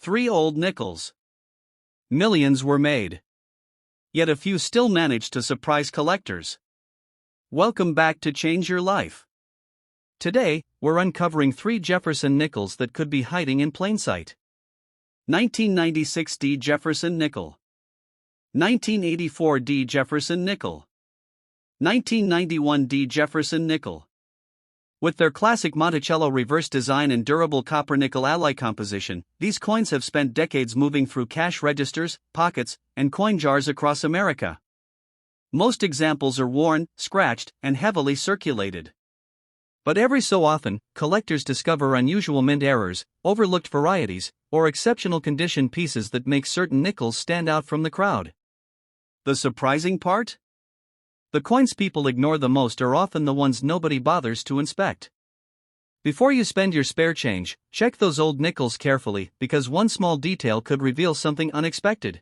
3 old nickels. Millions were made. Yet a few still managed to surprise collectors. Welcome back to Change Your Life. Today, we're uncovering 3 Jefferson Nickels that could be hiding in plain sight. 1996 D. Jefferson Nickel. 1984 D. Jefferson Nickel. 1991 D. Jefferson Nickel. With their classic Monticello reverse design and durable copper-nickel alloy composition, these coins have spent decades moving through cash registers, pockets, and coin jars across America. Most examples are worn, scratched, and heavily circulated. But every so often, collectors discover unusual mint errors, overlooked varieties, or exceptional condition pieces that make certain nickels stand out from the crowd. The surprising part? The coins people ignore the most are often the ones nobody bothers to inspect. Before you spend your spare change, check those old nickels carefully, because one small detail could reveal something unexpected.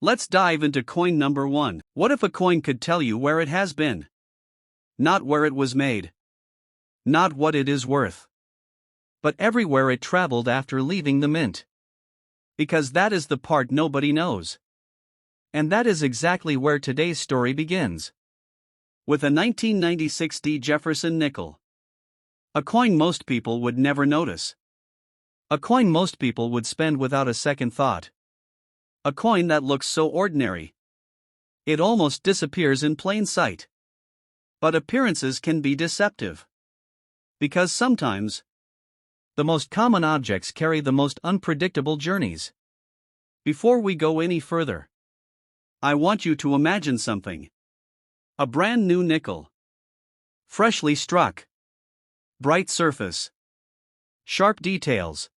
Let's dive into coin number 1. What if a coin could tell you where it has been? Not where it was made. Not what it is worth. But everywhere it traveled after leaving the mint. Because that is the part nobody knows. And that is exactly where today's story begins. With a 1996 D. Jefferson nickel. A coin most people would never notice. A coin most people would spend without a second thought. A coin that looks so ordinary. It almost disappears in plain sight. But appearances can be deceptive. Because sometimes, the most common objects carry the most unpredictable journeys. Before we go any further, I want you to imagine something. A brand new nickel. Freshly struck. Bright surface. Sharp details.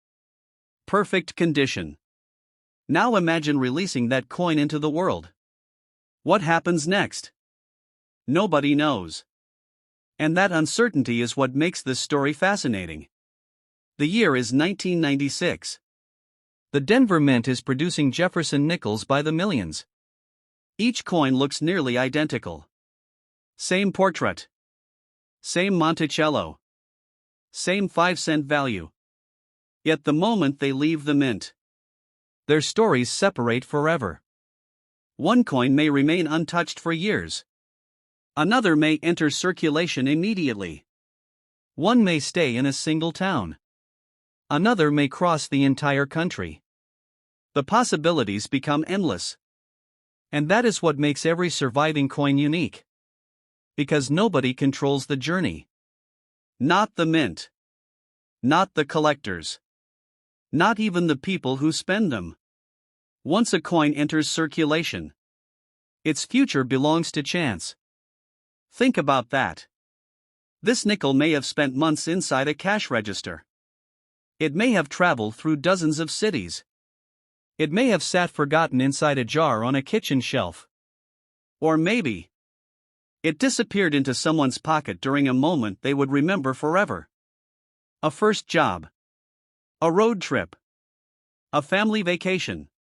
Perfect condition. Now imagine releasing that coin into the world. What happens next? Nobody knows. And that uncertainty is what makes this story fascinating. The year is 1996. The Denver Mint is producing Jefferson nickels by the millions. Each coin looks nearly identical. Same portrait. Same Monticello. Same 5-cent value. Yet the moment they leave the mint, their stories separate forever. One coin may remain untouched for years. Another may enter circulation immediately. One may stay in a single town. Another may cross the entire country. The possibilities become endless. And that is what makes every surviving coin unique. Because nobody controls the journey. Not the mint. Not the collectors. Not even the people who spend them. Once a coin enters circulation, its future belongs to chance. Think about that. This nickel may have spent months inside a cash register. It may have traveled through dozens of cities. It may have sat forgotten inside a jar on a kitchen shelf. Or maybe it disappeared into someone's pocket during a moment they would remember forever. A first job. A road trip. A family vacation.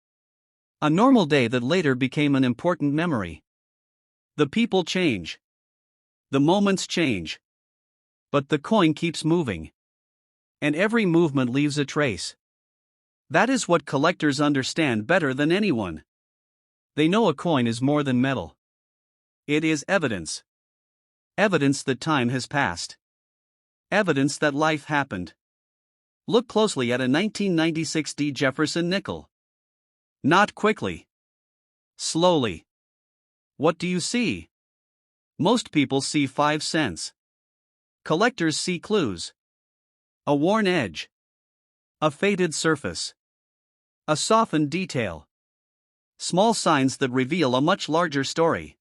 A normal day that later became an important memory. The people change. The moments change. But the coin keeps moving. And every movement leaves a trace. That is what collectors understand better than anyone. They know a coin is more than metal. It is evidence. Evidence that time has passed. Evidence that life happened. Look closely at a 1996 D. Jefferson nickel. Not quickly. Slowly. What do you see? Most people see 5 cents. Collectors see clues. A worn edge. A faded surface. A softened detail. Small signs that reveal a much larger story.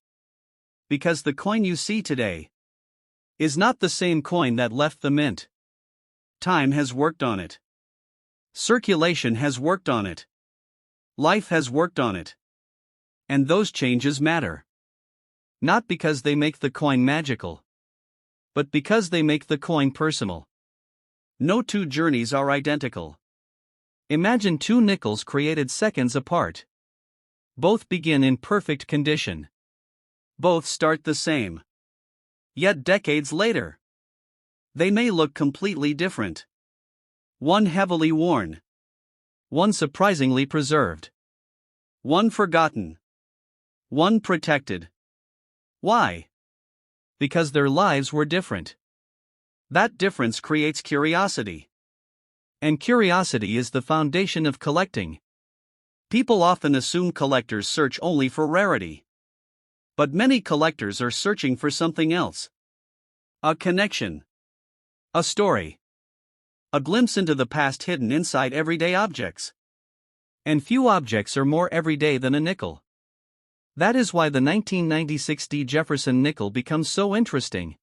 Because the coin you see today is not the same coin that left the mint. Time has worked on it. Circulation has worked on it. Life has worked on it. And those changes matter. Not because they make the coin magical, but because they make the coin personal. No two journeys are identical. Imagine 2 nickels created seconds apart. Both begin in perfect condition. Both start the same. Yet decades later, they may look completely different. One heavily worn. One surprisingly preserved. One forgotten. One protected. Why? Because their lives were different. That difference creates curiosity. And curiosity is the foundation of collecting. People often assume collectors search only for rarity. But many collectors are searching for something else. A connection. A story. A glimpse into the past hidden inside everyday objects. And few objects are more everyday than a nickel. That is why the 1996 Jefferson nickel becomes so interesting.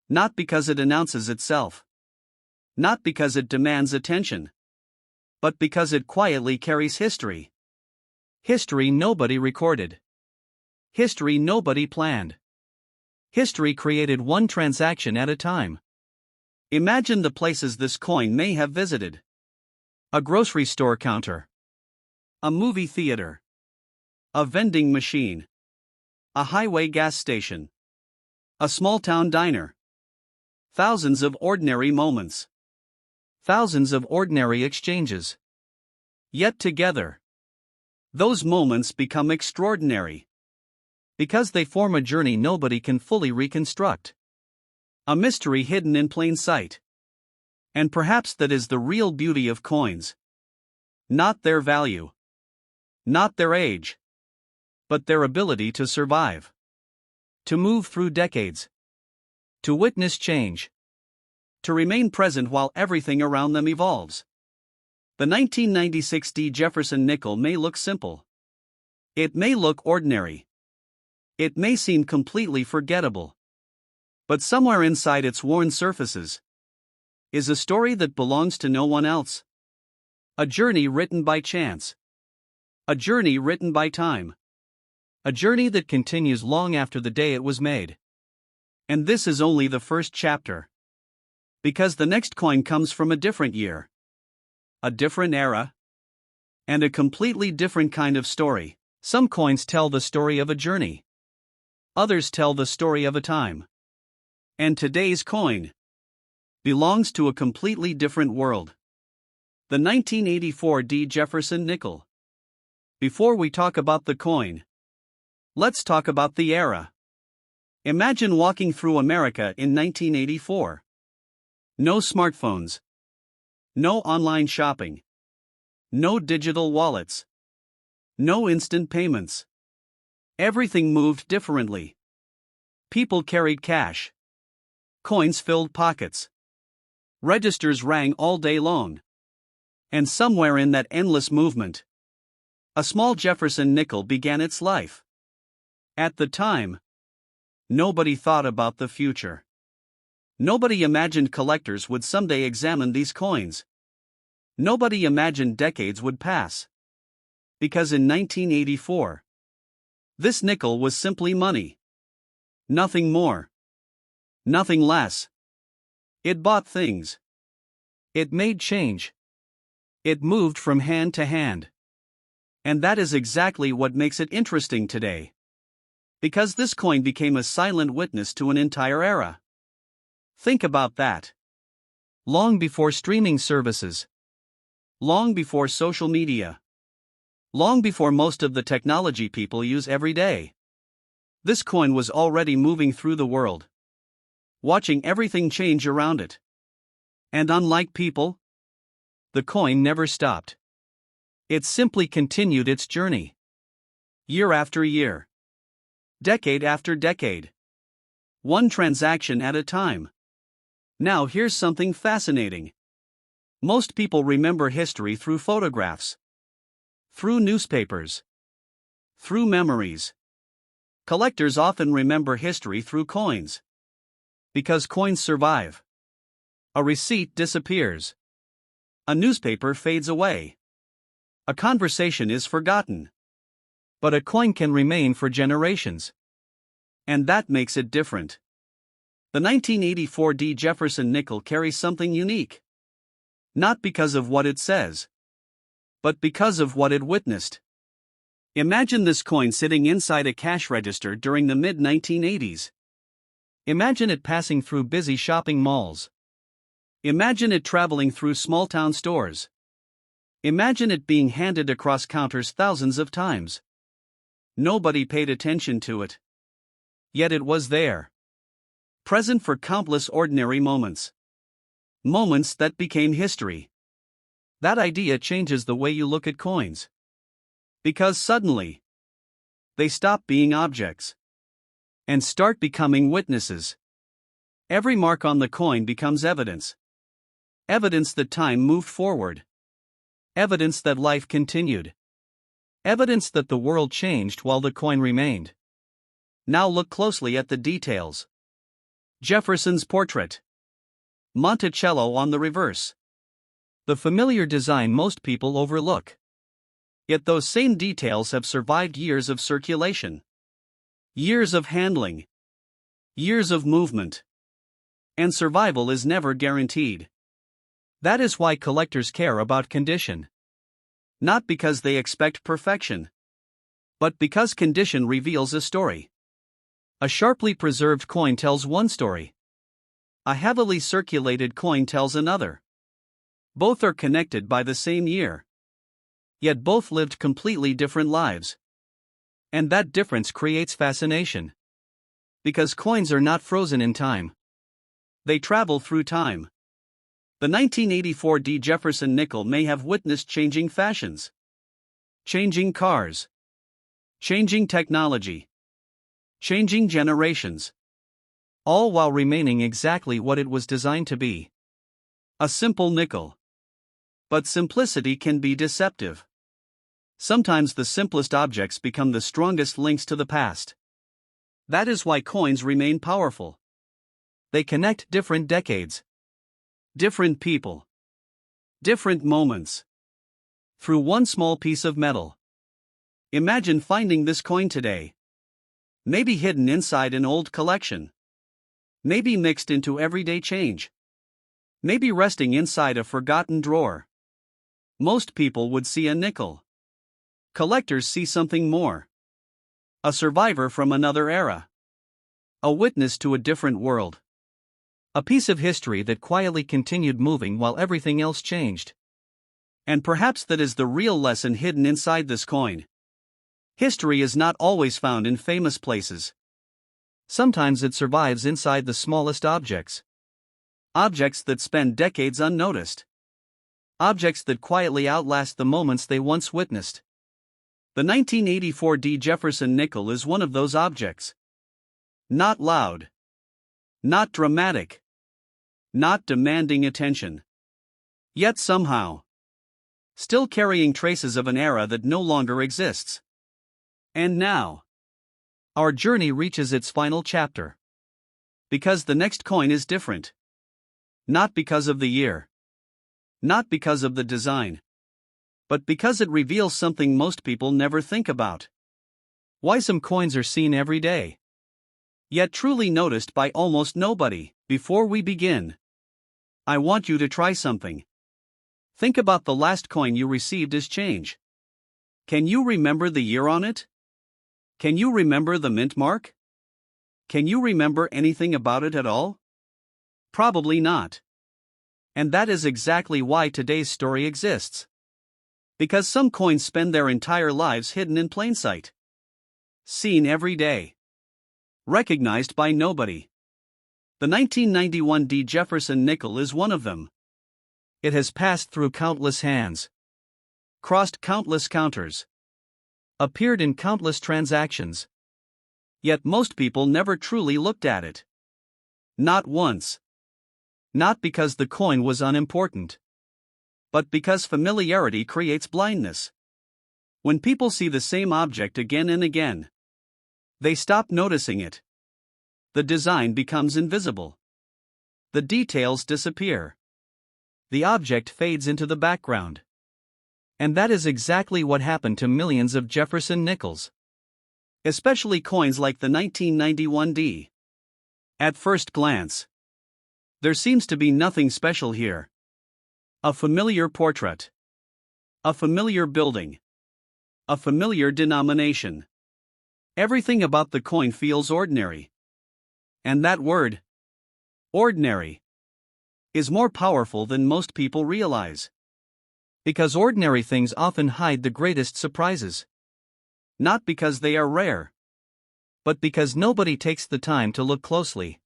Not because it announces itself. Not because it demands attention. But because it quietly carries history. History nobody recorded. History nobody planned. History created one transaction at a time. Imagine the places this coin may have visited. A grocery store counter. A movie theater. A vending machine. A highway gas station. A small town diner. Thousands of ordinary moments. Thousands of ordinary exchanges. Yet together, those moments become extraordinary. Because they form a journey nobody can fully reconstruct. A mystery hidden in plain sight. And perhaps that is the real beauty of coins. Not their value. Not their age. But their ability to survive. To move through decades. To witness change. To remain present while everything around them evolves. The 1996 Jefferson nickel may look simple. It may look ordinary. It may seem completely forgettable. But somewhere inside its worn surfaces is a story that belongs to no one else. A journey written by chance. A journey written by time. A journey that continues long after the day it was made. And this is only the first chapter. Because the next coin comes from a different year. A different era. And a completely different kind of story. Some coins tell the story of a journey. Others tell the story of a time. And today's coin belongs to a completely different world. The 1984 Jefferson nickel. Before we talk about the coin, let's talk about the era. Imagine walking through America in 1984. No smartphones. No online shopping. No digital wallets. No instant payments. Everything moved differently. People carried cash. Coins filled pockets. Registers rang all day long. And somewhere in that endless movement, a small Jefferson nickel began its life. At the time, nobody thought about the future. Nobody imagined collectors would someday examine these coins. Nobody imagined decades would pass. Because in 1984, this nickel was simply money. Nothing more. Nothing less. It bought things. It made change. It moved from hand to hand. And that is exactly what makes it interesting today. Because this coin became a silent witness to an entire era. Think about that. Long before streaming services. Long before social media. Long before most of the technology people use every day. This coin was already moving through the world. Watching everything change around it. And unlike people, the coin never stopped. It simply continued its journey. Year after year. Decade after decade. One transaction at a time. Now here's something fascinating. Most people remember history through photographs. Through newspapers. Through memories. Collectors often remember history through coins. Because coins survive. A receipt disappears. A newspaper fades away. A conversation is forgotten. But a coin can remain for generations. And that makes it different. The 1984 Jefferson nickel carries something unique. Not because of what it says, but because of what it witnessed. Imagine this coin sitting inside a cash register during the mid-1980s. Imagine it passing through busy shopping malls. Imagine it traveling through small-town stores. Imagine it being handed across counters thousands of times. Nobody paid attention to it. Yet it was there. Present for countless ordinary moments. Moments that became history. That idea changes the way you look at coins. Because suddenly, they stop being objects and start becoming witnesses. Every mark on the coin becomes evidence. Evidence that time moved forward. Evidence that life continued. Evidence that the world changed while the coin remained. Now look closely at the details. Jefferson's portrait. Monticello on the reverse. The familiar design most people overlook. Yet those same details have survived years of circulation. Years of handling. Years of movement. And survival is never guaranteed. That is why collectors care about condition. Not because they expect perfection, but because condition reveals a story. A sharply preserved coin tells one story. A heavily circulated coin tells another. Both are connected by the same year. Yet both lived completely different lives. And that difference creates fascination. Because coins are not frozen in time. They travel through time. The 1984 Jefferson nickel may have witnessed changing fashions, changing cars, changing technology, changing generations, all while remaining exactly what it was designed to be. A simple nickel. But simplicity can be deceptive. Sometimes the simplest objects become the strongest links to the past. That is why coins remain powerful. They connect different decades. Different people. Different moments. Through one small piece of metal. Imagine finding this coin today. Maybe hidden inside an old collection. Maybe mixed into everyday change. Maybe resting inside a forgotten drawer. Most people would see a nickel. Collectors see something more. A survivor from another era. A witness to a different world. A piece of history that quietly continued moving while everything else changed. And perhaps that is the real lesson hidden inside this coin. History is not always found in famous places. Sometimes it survives inside the smallest objects. Objects that spend decades unnoticed. Objects that quietly outlast the moments they once witnessed. The 1984 Jefferson nickel is one of those objects. Not loud. Not dramatic. Not demanding attention. Yet somehow, still carrying traces of an era that no longer exists. And now, our journey reaches its final chapter. Because the next coin is different. Not because of the year. Not because of the design. But because it reveals something most people never think about. Why some coins are seen every day, yet truly noticed by almost nobody. Before we begin, I want you to try something. Think about the last coin you received as change. Can you remember the year on it? Can you remember the mint mark? Can you remember anything about it at all? Probably not. And that is exactly why today's story exists. Because some coins spend their entire lives hidden in plain sight. Seen every day. Recognized by nobody. The 1991 Jefferson nickel is one of them. It has passed through countless hands. Crossed countless counters. Appeared in countless transactions. Yet most people never truly looked at it. Not once. Not because the coin was unimportant. But because familiarity creates blindness. When people see the same object again and again, they stop noticing it. The design becomes invisible. The details disappear. The object fades into the background. And that is exactly what happened to millions of Jefferson nickels. Especially coins like the 1991 D. At first glance, there seems to be nothing special here. A familiar portrait. A familiar building. A familiar denomination. Everything about the coin feels ordinary. And that word, ordinary, is more powerful than most people realize. Because ordinary things often hide the greatest surprises. Not because they are rare, but because nobody takes the time to look closely.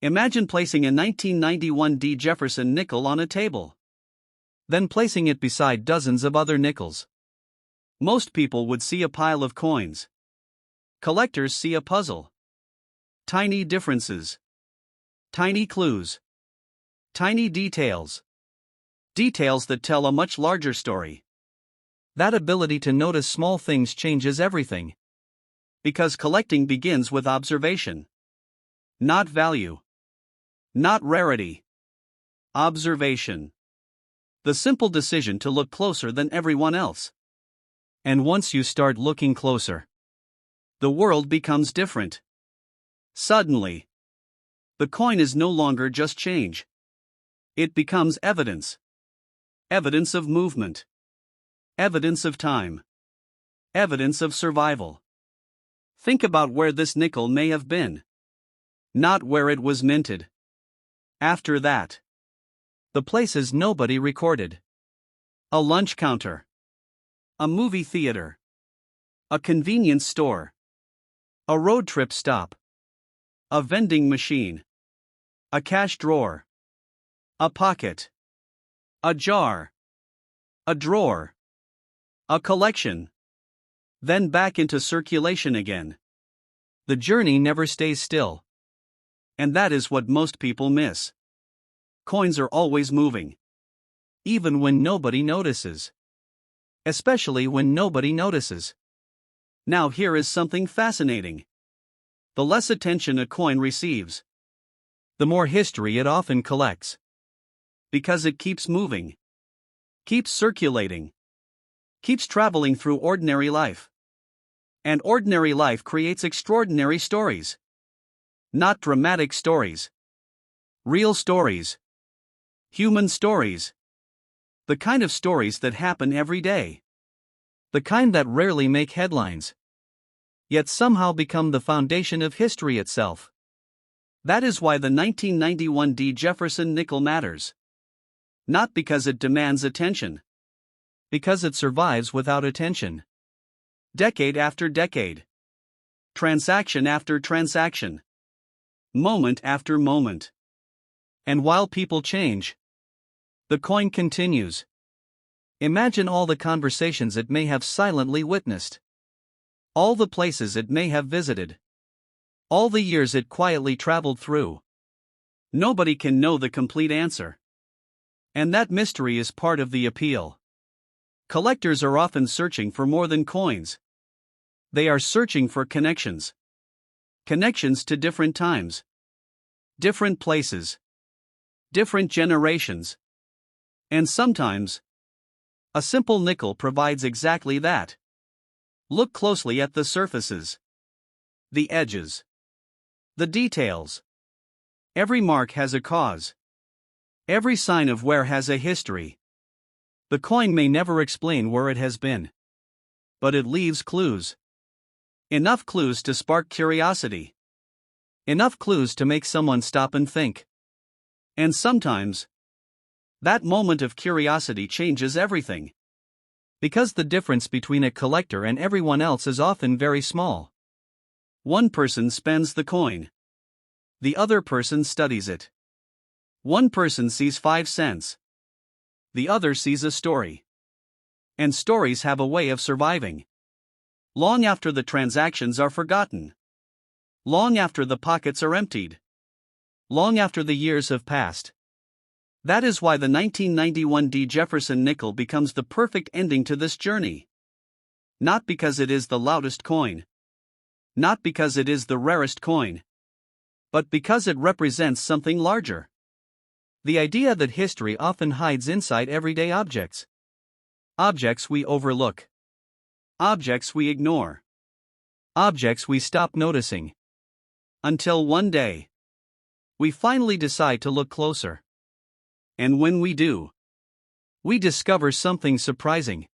Imagine placing a 1991 Jefferson nickel on a table. Then placing it beside dozens of other nickels. Most people would see a pile of coins. Collectors see a puzzle. Tiny differences. Tiny clues. Tiny details. Details that tell a much larger story. That ability to notice small things changes everything. Because collecting begins with observation. Not value. Not rarity. Observation. The simple decision to look closer than everyone else. And once you start looking closer, the world becomes different. Suddenly, the coin is no longer just change. It becomes evidence. Evidence of movement. Evidence of time. Evidence of survival. Think about where this nickel may have been. Not where it was minted. After that, the places nobody recorded. A lunch counter. A movie theater. A convenience store. A road trip stop. A vending machine. A cash drawer. A pocket. A jar. A drawer. A collection. Then back into circulation again. The journey never stays still. And that is what most people miss. Coins are always moving. Even when nobody notices. Especially when nobody notices. Now here is something fascinating. The less attention a coin receives, the more history it often collects. Because it keeps moving. Keeps circulating. Keeps traveling through ordinary life. And ordinary life creates extraordinary stories. Not dramatic stories. Real stories. Human stories. The kind of stories that happen every day. The kind that rarely make headlines. Yet somehow become the foundation of history itself. That is why the 1991 Jefferson nickel matters. Not because it demands attention. Because it survives without attention. Decade after decade. Transaction after transaction. Moment after moment. And while people change, the coin continues. Imagine all the conversations it may have silently witnessed. All the places it may have visited. All the years it quietly traveled through. Nobody can know the complete answer. And that mystery is part of the appeal. Collectors are often searching for more than coins. They are searching for connections. Connections to different times. Different places. Different generations. And sometimes, a simple nickel provides exactly that. Look closely at the surfaces. The edges. The details. Every mark has a cause. Every sign of wear has a history. The coin may never explain where it has been. But it leaves clues. Enough clues to spark curiosity. Enough clues to make someone stop and think. And sometimes, that moment of curiosity changes everything. Because the difference between a collector and everyone else is often very small. One person spends the coin. The other person studies it. One person sees 5 cents. The other sees a story. And stories have a way of surviving. Long after the transactions are forgotten. Long after the pockets are emptied. Long after the years have passed. That is why the 1991 Jefferson nickel becomes the perfect ending to this journey. Not because it is the loudest coin. Not because it is the rarest coin. But because it represents something larger. The idea that history often hides inside everyday objects. Objects we overlook. Objects we ignore. Objects we stop noticing. Until one day, we finally decide to look closer. And when we do, we discover something surprising.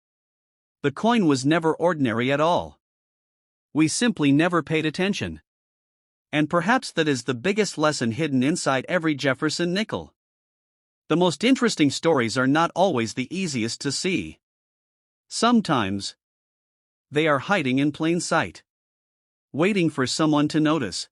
The coin was never ordinary at all. We simply never paid attention. And perhaps that is the biggest lesson hidden inside every Jefferson nickel. The most interesting stories are not always the easiest to see. Sometimes, they are hiding in plain sight, waiting for someone to notice.